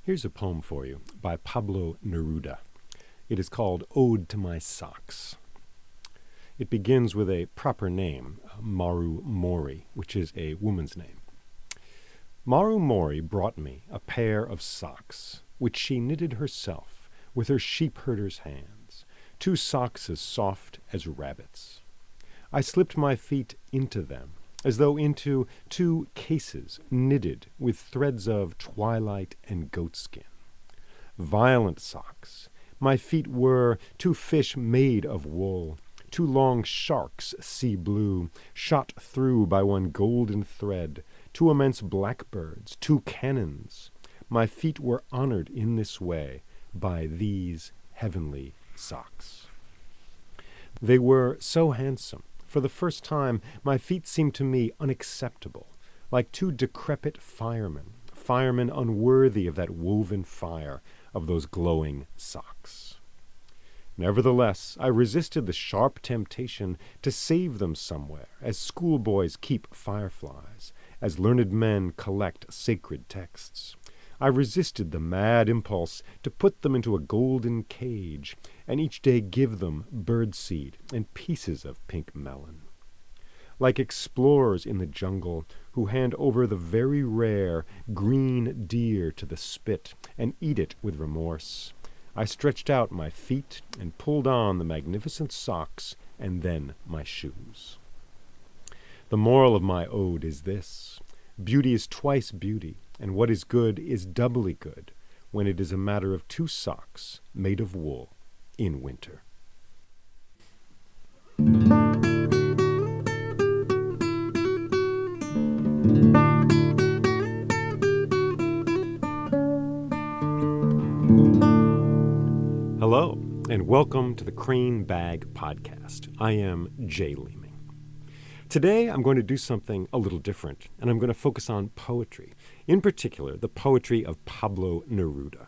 Here's a poem for you by Pablo Neruda. It is called Ode to My Socks. It begins with a proper name, Maru Mori, which is a woman's name. Maru Mori brought me a pair of socks, which she knitted herself with her sheepherder's hands, 2 socks as soft as rabbits. I slipped my feet into them, as though into 2 cases knitted with threads of twilight and goatskin. Violent socks. My feet were 2 fish made of wool, 2 long sharks, sea blue, shot through by one golden thread, 2 immense blackbirds, 2 cannons. My feet were honored in this way by these heavenly socks. They were so handsome. For the first time, my feet seemed to me unacceptable, like 2 decrepit firemen unworthy of that woven fire of those glowing socks. Nevertheless, I resisted the sharp temptation to save them somewhere, as schoolboys keep fireflies, as learned men collect sacred texts. I resisted the mad impulse to put them into a golden cage, and each day give them birdseed and pieces of pink melon. Like explorers in the jungle who hand over the very rare green deer to the spit and eat it with remorse, I stretched out my feet and pulled on the magnificent socks and then my shoes. The moral of my ode is this: beauty is twice beauty, and what is good is doubly good when it is a matter of 2 socks made of wool in winter. Hello, and welcome to the Crane Bag Podcast. I am Jay Leeming. Today, I'm going to do something a little different, and I'm going to focus on poetry, in particular, the poetry of Pablo Neruda.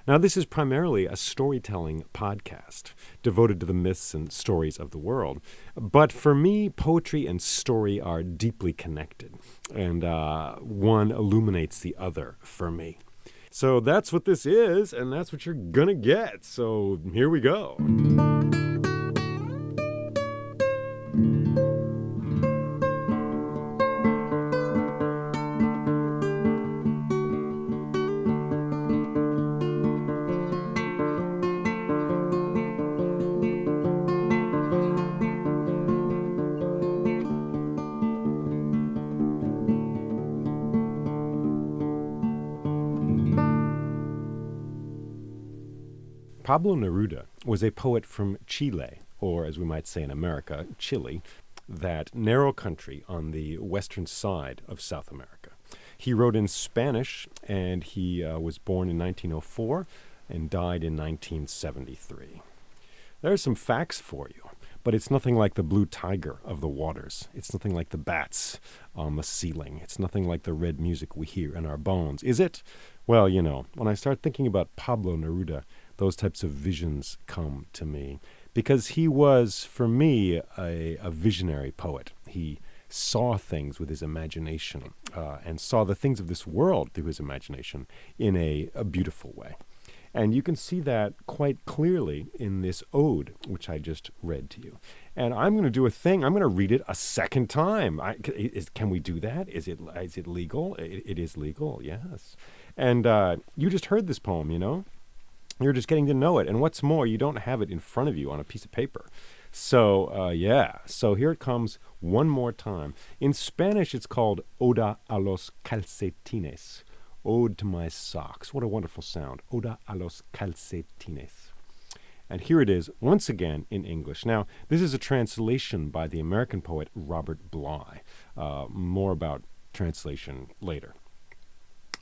Now, this is primarily a storytelling podcast devoted to the myths and stories of the world. But for me, poetry and story are deeply connected, and one illuminates the other for me. So that's what this is, and that's what you're going to get. So here we go. Pablo Neruda was a poet from Chile, or as we might say in America, Chile, that narrow country on the western side of South America. He wrote in Spanish, and he was born in 1904 and died in 1973. There are some facts for you, but it's nothing like the blue tiger of the waters. It's nothing like the bats on the ceiling. It's nothing like the red music we hear in our bones, is it? Well, you know, when I start thinking about Pablo Neruda, those types of visions come to me because he was, for me, a visionary poet. He saw things with his imagination and saw the things of this world through his imagination in a beautiful way. And you can see that quite clearly in this ode, which I just read to you. And I'm going to do a thing. I'm going to read it a second time. Can we do that? Is it legal? It is legal, yes. And you just heard this poem, you know? You're just getting to know it. And what's more, you don't have it in front of you on a piece of paper. So, So here it comes one more time. In Spanish, it's called Oda a los calcetines. Ode to my socks. What a wonderful sound. Oda a los calcetines. And here it is, once again, in English. Now, this is a translation by the American poet Robert Bly. More about translation later.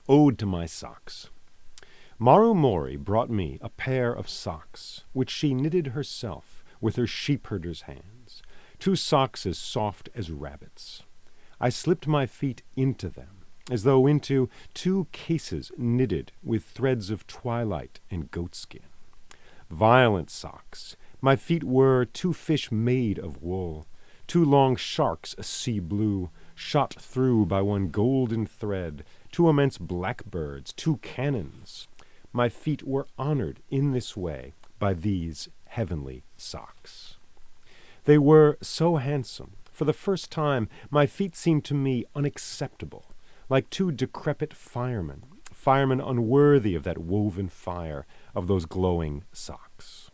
Ode to my socks. Maru Mori brought me a pair of socks, which she knitted herself with her sheepherder's hands, 2 socks as soft as rabbits. I slipped my feet into them, as though into 2 cases knitted with threads of twilight and goatskin. Violent socks. My feet were 2 fish made of wool, 2 long sharks, a sea blue, shot through by one golden thread, two immense blackbirds, two cannons. My feet were honored in this way by these heavenly socks. They were so handsome. For the first time, my feet seemed to me unacceptable, like two decrepit firemen, firemen unworthy of that woven fire of those glowing socks.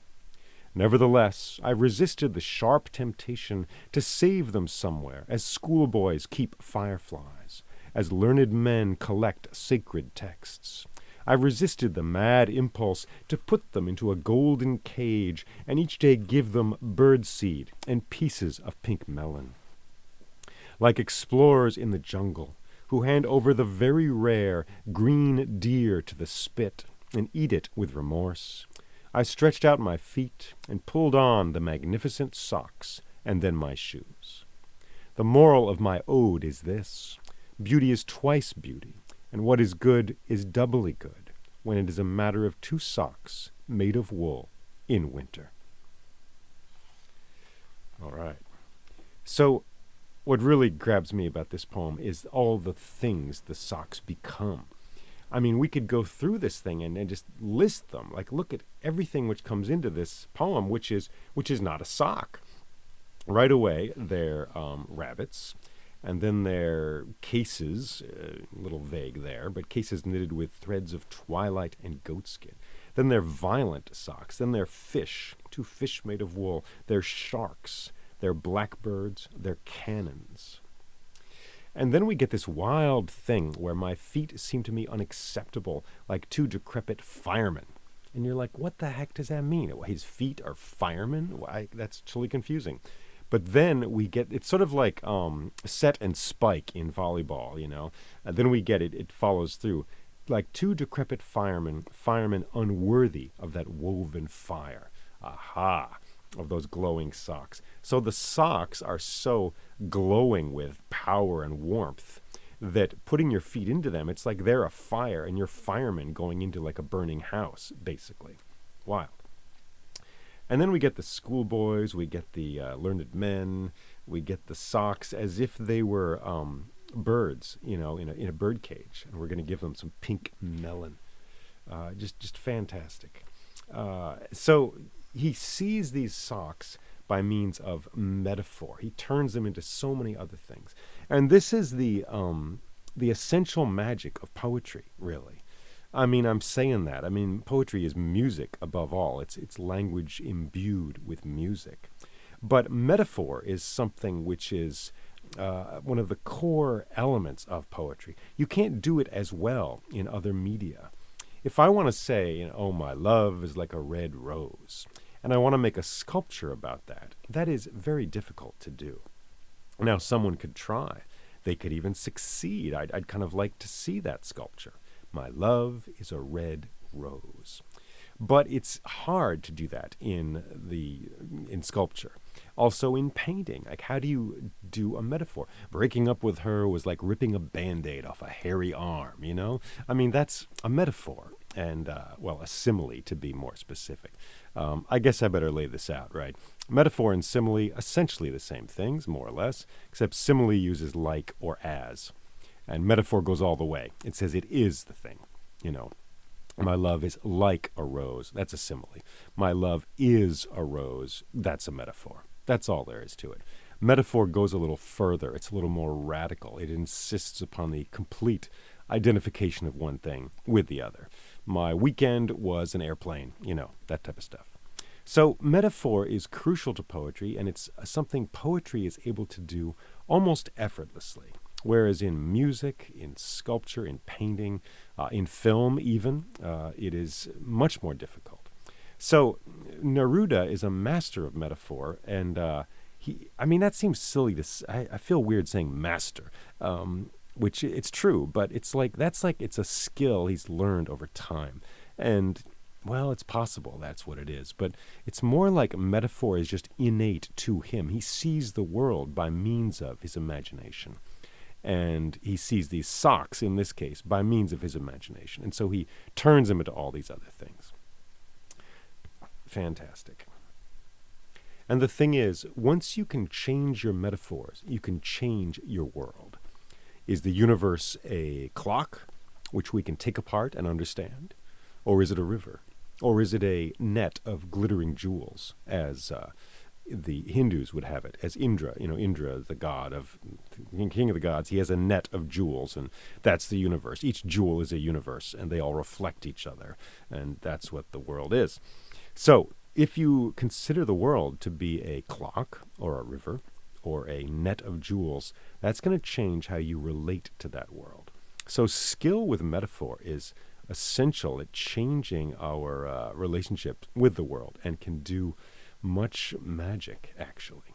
Nevertheless, I resisted the sharp temptation to save them somewhere, as schoolboys keep fireflies, as learned men collect sacred texts. I resisted the mad impulse to put them into a golden cage and each day give them birdseed and pieces of pink melon. Like explorers in the jungle, who hand over the very rare green deer to the spit and eat it with remorse, I stretched out my feet and pulled on the magnificent socks and then my shoes. The moral of my ode is this: beauty is twice beauty, and what is good is doubly good when it is a matter of two socks made of wool in winter. All right. So what really grabs me about this poem is all the things the socks become. I mean, we could go through this thing and just list them. Like, look at everything which comes into this poem, which is not a sock. Right away, they're rabbits, and then they're cases, a little vague there, but cases knitted with threads of twilight and goatskin. Then they're violent socks. Then they're fish, two fish made of wool. They're sharks. They're blackbirds. They're cannons. And then we get this wild thing where my feet seem to me unacceptable, like two decrepit firemen. And you're like, what the heck does that mean? His feet are firemen? Why? That's totally confusing. But then we get, it's sort of like set and spike in volleyball, you know. And then we get it follows through. Like two decrepit firemen unworthy of that woven fire. Aha! Of those glowing socks. So the socks are so glowing with power and warmth that putting your feet into them, it's like they're a fire and you're firemen going into like a burning house, basically. Wild. And then we get the schoolboys, we get the learned men, we get the socks as if they were birds, you know, in a bird cage. And we're going to give them some pink melon. Just fantastic. So he sees these socks by means of metaphor. He turns them into so many other things. And this is the essential magic of poetry, really. I mean, I'm saying that. I mean, poetry is music above all. It's language imbued with music. But metaphor is something which is one of the core elements of poetry. You can't do it as well in other media. If I want to say, you know, oh, my love is like a red rose, and I want to make a sculpture about that, that is very difficult to do. Now, someone could try. They could even succeed. I'd kind of like to see that sculpture. My love is a red rose. But it's hard to do that in sculpture. Also in painting, like how do you do a metaphor? Breaking up with her was like ripping a Band-Aid off a hairy arm, you know? I mean, that's a metaphor and, well, a simile to be more specific. I guess I better lay this out, right? Metaphor and simile, essentially the same things, more or less, except simile uses like or as. And metaphor goes all the way. It says it is the thing, you know. My love is like a rose. That's a simile. My love is a rose. That's a metaphor. That's all there is to it. Metaphor goes a little further. It's a little more radical. It insists upon the complete identification of one thing with the other. My weekend was an airplane, you know, that type of stuff. So metaphor is crucial to poetry, and it's something poetry is able to do almost effortlessly. Whereas in music, in sculpture, in painting, in film even, it is much more difficult. So Neruda is a master of metaphor, and I mean, that seems silly to say. I feel weird saying master, which it's true, but it's a skill he's learned over time. And, well, it's possible that's what it is, but it's more like metaphor is just innate to him. He sees the world by means of his imagination. And he sees these socks, in this case, by means of his imagination. And so he turns them into all these other things. Fantastic. And the thing is, once you can change your metaphors, you can change your world. Is the universe a clock which we can take apart and understand? Or is it a river? Or is it a net of glittering jewels, as the Hindus would have it, as Indra? Indra, the god of, king of the gods, he has a net of jewels, and that's the universe. Each jewel is a universe, and they all reflect each other, and that's what the world is. So, if you consider the world to be a clock, or a river, or a net of jewels, that's going to change how you relate to that world. So skill with metaphor is essential at changing our relationship with the world and can do much magic, actually.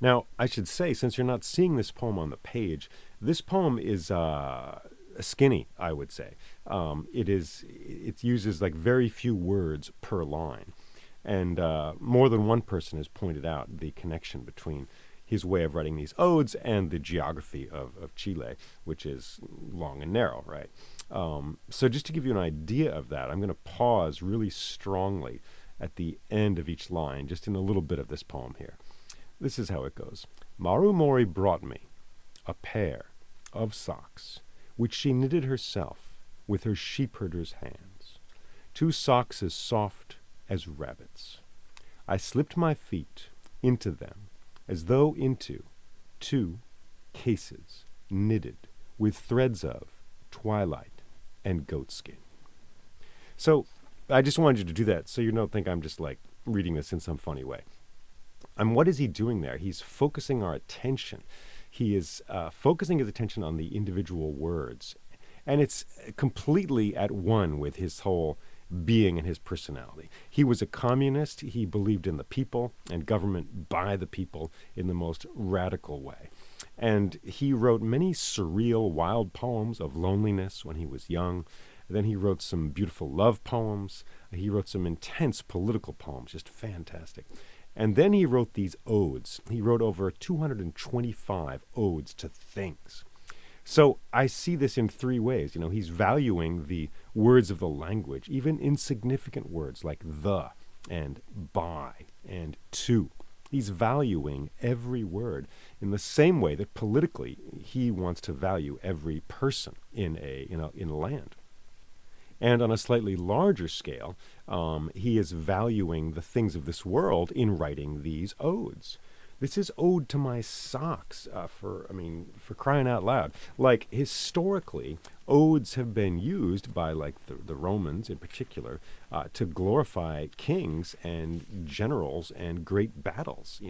Now, I should say, since you're not seeing this poem on the page, this poem is skinny, I would say. It uses like very few words per line. And more than one person has pointed out the connection between his way of writing these odes and the geography of Chile, which is long and narrow, right? So just to give you an idea of that, I'm going to pause really strongly at the end of each line, just in a little bit of this poem here. This is how it goes. Marumori brought me a pair of socks, which she knitted herself with her sheepherder's hands. 2 socks as soft as rabbits. I slipped my feet into them as though into 2 cases knitted with threads of twilight and goatskin. So I just wanted you to do that so you don't think I'm just like reading this in some funny way. And what is he doing there? He's focusing our attention. He is focusing his attention on the individual words. And it's completely at one with his whole being and his personality. He was a communist. He believed in the people and government by the people in the most radical way. And he wrote many surreal, wild poems of loneliness when he was young. Then he wrote some beautiful love poems. He wrote some intense political poems, just fantastic. And then he wrote these odes. He wrote over 225 odes to things. So I see this in 3 ways. He's valuing the words of the language, even insignificant words like the and by and to. He's valuing every word in the same way that politically he wants to value every person in a land. And on a slightly larger scale, he is valuing the things of this world in writing these odes. This is ode to my socks, for crying out loud. Like, historically, odes have been used by, like, the Romans in particular, to glorify kings and generals and great battles,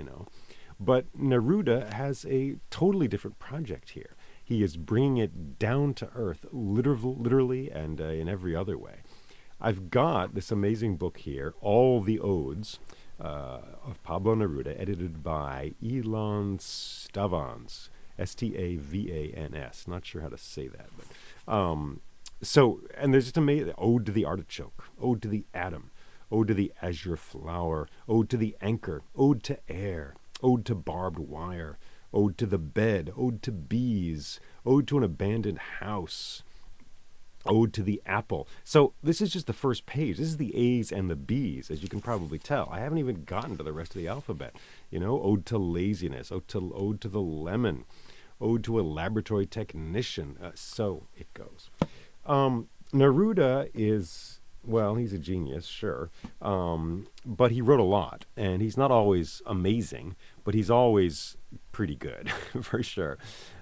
But Neruda has a totally different project here. He is bringing it down to earth, literally and in every other way. I've got this amazing book here, All the Odes, of Pablo Neruda, edited by Ilan Stavans, Stavans. Not sure how to say that, but and there's just amazing ode to the artichoke, ode to the atom, ode to the azure flower, ode to the anchor, ode to air, ode to barbed wire, ode to the bed, ode to bees, ode to an abandoned house, ode to the apple. So this is just the first page. This is the A's and the B's, as you can probably tell. I haven't even gotten to the rest of the alphabet. Ode to laziness, ode to the lemon, ode to a laboratory technician. So it goes. Neruda is, well, he's a genius, sure. But he wrote a lot, and he's not always amazing, but he's always pretty good, for sure.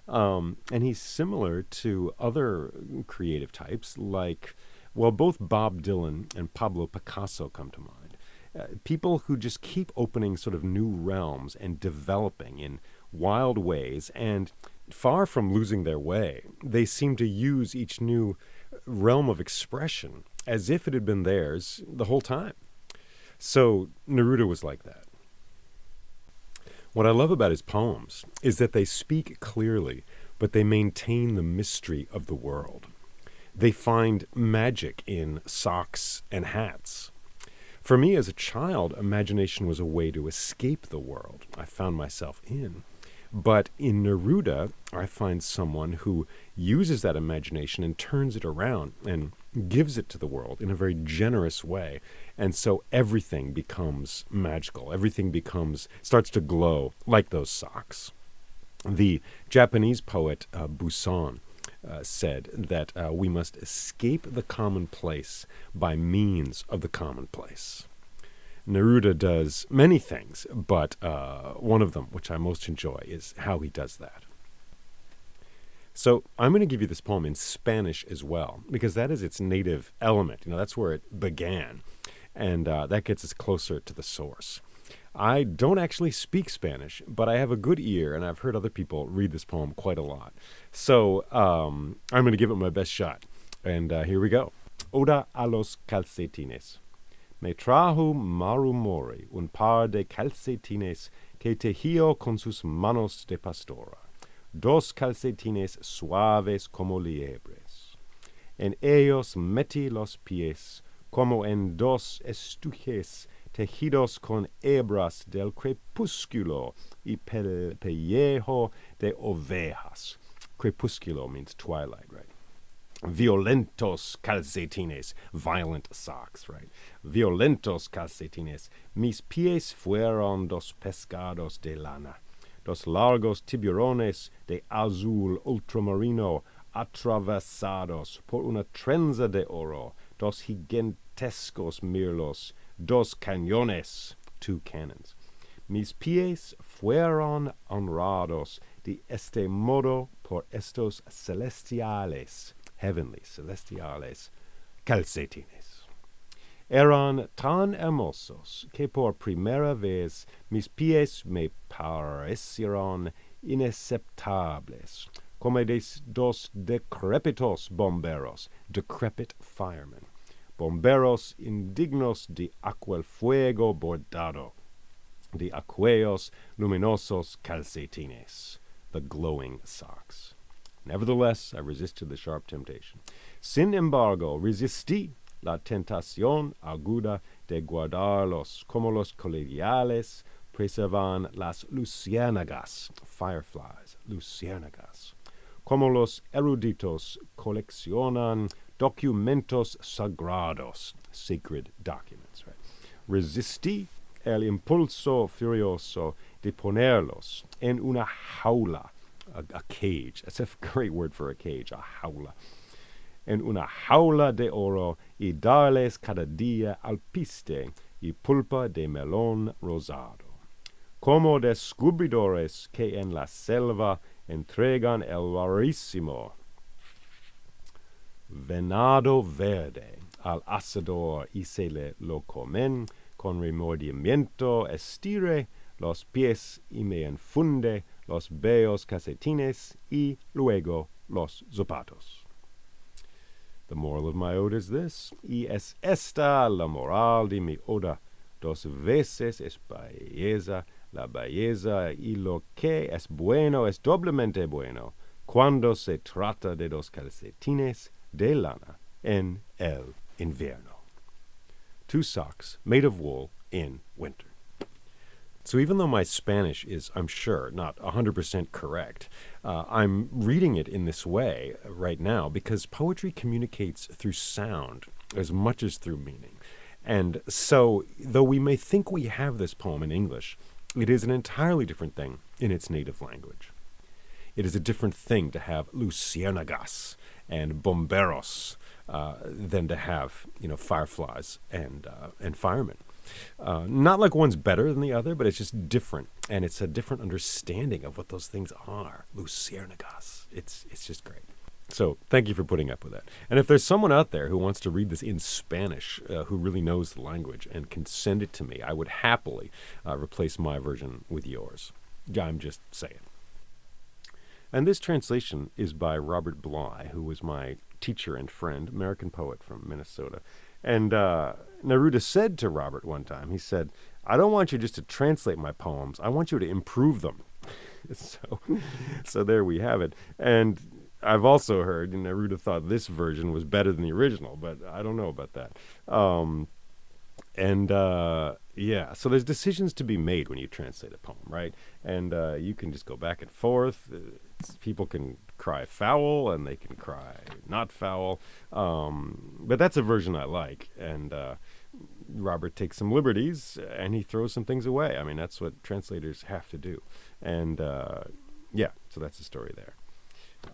And he's similar to other creative types like, well, both Bob Dylan and Pablo Picasso come to mind. People who just keep opening sort of new realms and developing in wild ways, and far from losing their way, they seem to use each new realm of expression as if it had been theirs the whole time. So Neruda was like that. What I love about his poems is that they speak clearly, but they maintain the mystery of the world. They find magic in socks and hats. For me as a child, imagination was a way to escape the world I found myself in. But in Neruda, I find someone who uses that imagination and turns it around and gives it to the world in a very generous way. And so everything becomes magical. Everything starts to glow like those socks. The Japanese poet Busan said that we must escape the commonplace by means of the commonplace. Neruda does many things, but one of them, which I most enjoy, is how he does that. So I'm going to give you this poem in Spanish as well, because that is its native element. That's where it began, and that gets us closer to the source. I don't actually speak Spanish, but I have a good ear, and I've heard other people read this poem quite a lot. So I'm going to give it my best shot. And here we go. Oda a los calcetines. Me trajo Marumori un par de calcetines que tejió con sus manos de pastora. Dos calcetines suaves como liebres. En ellos metí los pies como en dos estuches tejidos con hebras del crepúsculo y pellejo de ovejas. Crepúsculo means twilight, right? Violentos calcetines, violent socks, right? Violentos calcetines, mis pies fueron dos pescados de lana, dos largos tiburones de azul ultramarino atravesados por una trenza de oro, dos gigantescos mirlos, dos cañones, two cannons. Mis pies fueron honrados de este modo por estos celestiales, heavenly, celestiales, calcetines. Eran tan hermosos que por primera vez mis pies me parecieron inaceptables, como de dos decrépitos bomberos, decrepit firemen. Bomberos indignos de aquel fuego bordado, de aquellos luminosos calcetines, the glowing socks. Nevertheless, I resisted the sharp temptation. Sin embargo, resistí la tentación aguda de guardarlos como los colegiales preservan las luciérnagas, fireflies, luciérnagas, como los eruditos coleccionan documentos sagrados, sacred documents, right? Resistí el impulso furioso de ponerlos en una jaula, a cage. That's a great word for a cage, a jaula. En una jaula de oro y darles cada día alpiste y pulpa de melón rosado. Como descubridores que en la selva entregan el rarísimo venado verde al asador y se lo comen con remordimiento, estire los pies y me enfunde los bellos calcetines y luego los zapatos. The moral of my ode is this, y es esta la moral de mi oda. Dos veces es belleza, la belleza y lo que es bueno es doblemente bueno cuando se trata de dos calcetines de lana en el invierno. Two socks made of wool in winter. So even though my Spanish is, I'm sure, not 100% correct, I'm reading it in this way right now because poetry communicates through sound as much as through meaning. And so, though we may think we have this poem in English, it is an entirely different thing in its native language. It is a different thing to have luciérnagas and bomberos than to have, fireflies and firemen. Not like one's better than the other, but it's just different, and it's a different understanding of what those things are. Luciérnagas. It's just great. So thank you for putting up with that. And if there's someone out there who wants to read this in Spanish, who really knows the language and can send it to me, I would happily replace my version with yours. I'm just saying. And this translation is by Robert Bly, who was my teacher and friend, American poet from Minnesota. And Neruda said to Robert one time, he said, I don't want you just to translate my poems. I want you to improve them. So there we have it. And I've also heard Neruda thought this version was better than the original, but I don't know about that. So there's decisions to be made when you translate a poem, right? And you can just go back and forth. People can cry foul, and they can cry not foul. But that's a version I like. And Robert takes some liberties, and he throws some things away. I mean, that's what translators have to do. And Yeah, so that's the story there.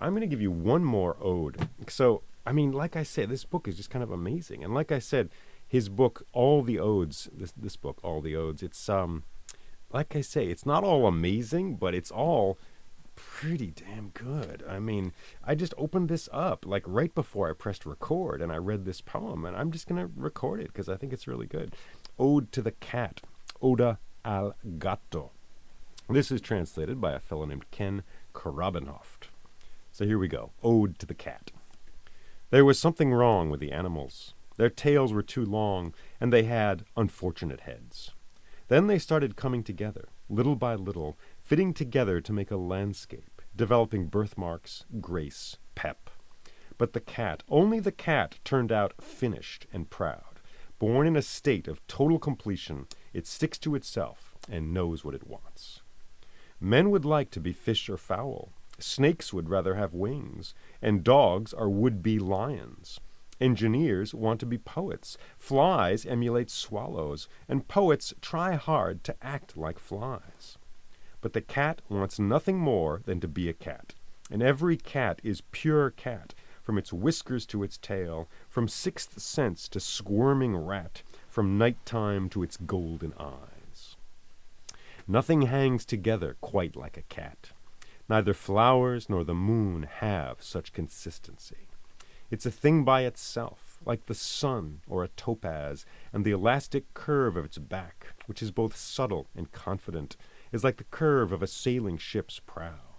I'm going to give you one more ode. So, I mean, like I said, this book is just kind of amazing. And like I said, his book, All the Odes, this book, All the Odes, it's, like I say, it's not all amazing, but it's all pretty damn good. I mean, I just opened this up like right before I pressed record, and I read this poem, and I'm just going to record it because I think it's really good. Ode to the Cat, Oda al Gatto. This is translated by a fellow named Ken Krabenhoft. So here we go. Ode to the Cat. There was something wrong with the animals. Their tails were too long, and they had unfortunate heads. Then they started coming together, little by little, fitting together to make a landscape, developing birthmarks, grace, pep. But the cat, only the cat, turned out finished and proud. Born in a state of total completion, it sticks to itself and knows what it wants. Men would like to be fish or fowl. Snakes would rather have wings, and dogs are would-be lions. Engineers want to be poets. Flies emulate swallows, and poets try hard to act like flies. But the cat wants nothing more than to be a cat, and every cat is pure cat, from its whiskers to its tail, from sixth sense to squirming rat, from nighttime to its golden eyes. Nothing hangs together quite like a cat. Neither flowers nor the moon have such consistency. It's a thing by itself, like the sun or a topaz, and the elastic curve of its back, which is both subtle and confident, is like the curve of a sailing ship's prow.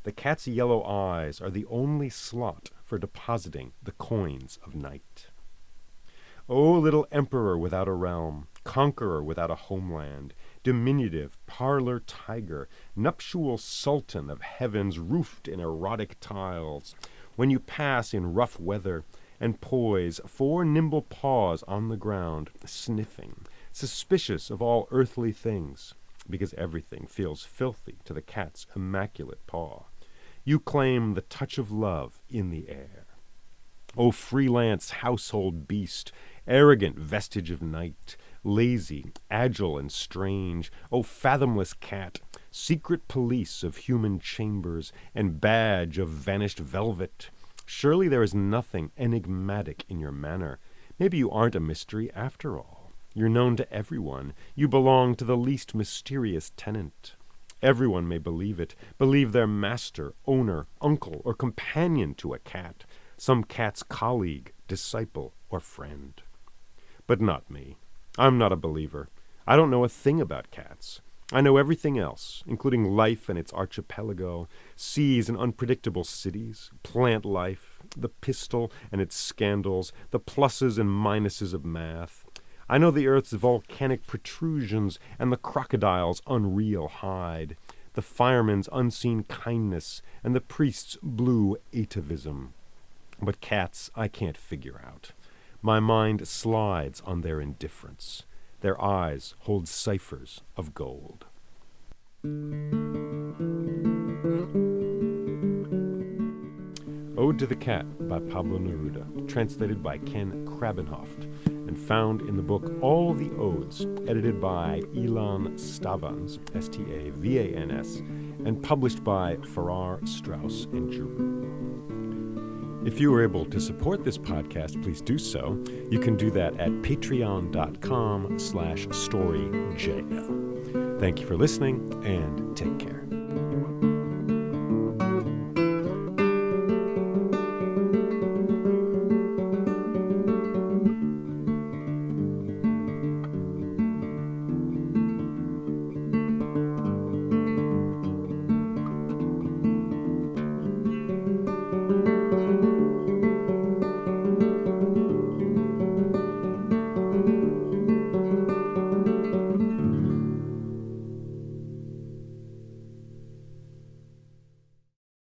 The cat's yellow eyes are the only slot for depositing the coins of night. O little emperor without a realm, conqueror without a homeland, diminutive parlor tiger, nuptial sultan of heavens roofed in erotic tiles, when you pass in rough weather and poise 4 nimble paws on the ground, sniffing, suspicious of all earthly things, because everything feels filthy to the cat's immaculate paw. You claim the touch of love in the air. O freelance household beast, arrogant vestige of night, lazy, agile, and strange, O fathomless cat, secret police of human chambers, and badge of vanished velvet. Surely there is nothing enigmatic in your manner. Maybe you aren't a mystery after all. You're known to everyone. You belong to the least mysterious tenant. Everyone may believe it, believe their master, owner, uncle, or companion to a cat, some cat's colleague, disciple, or friend. But not me. I'm not a believer. I don't know a thing about cats. I know everything else, including life and its archipelago, seas and unpredictable cities, plant life, the pistol and its scandals, the pluses and minuses of math. I know the earth's volcanic protrusions and the crocodile's unreal hide, the fireman's unseen kindness and the priest's blue atavism. But cats I can't figure out. My mind slides on their indifference. Their eyes hold ciphers of gold. Ode to the Cat by Pablo Neruda, translated by Ken Krabenhoft, and found in the book All the Odes, edited by Ilan Stavans, Stavans, and published by Farrar, Straus, and Giroux. If you were able to support this podcast, please do so. You can do that at patreon.com/storyjl. Thank you for listening, and take care.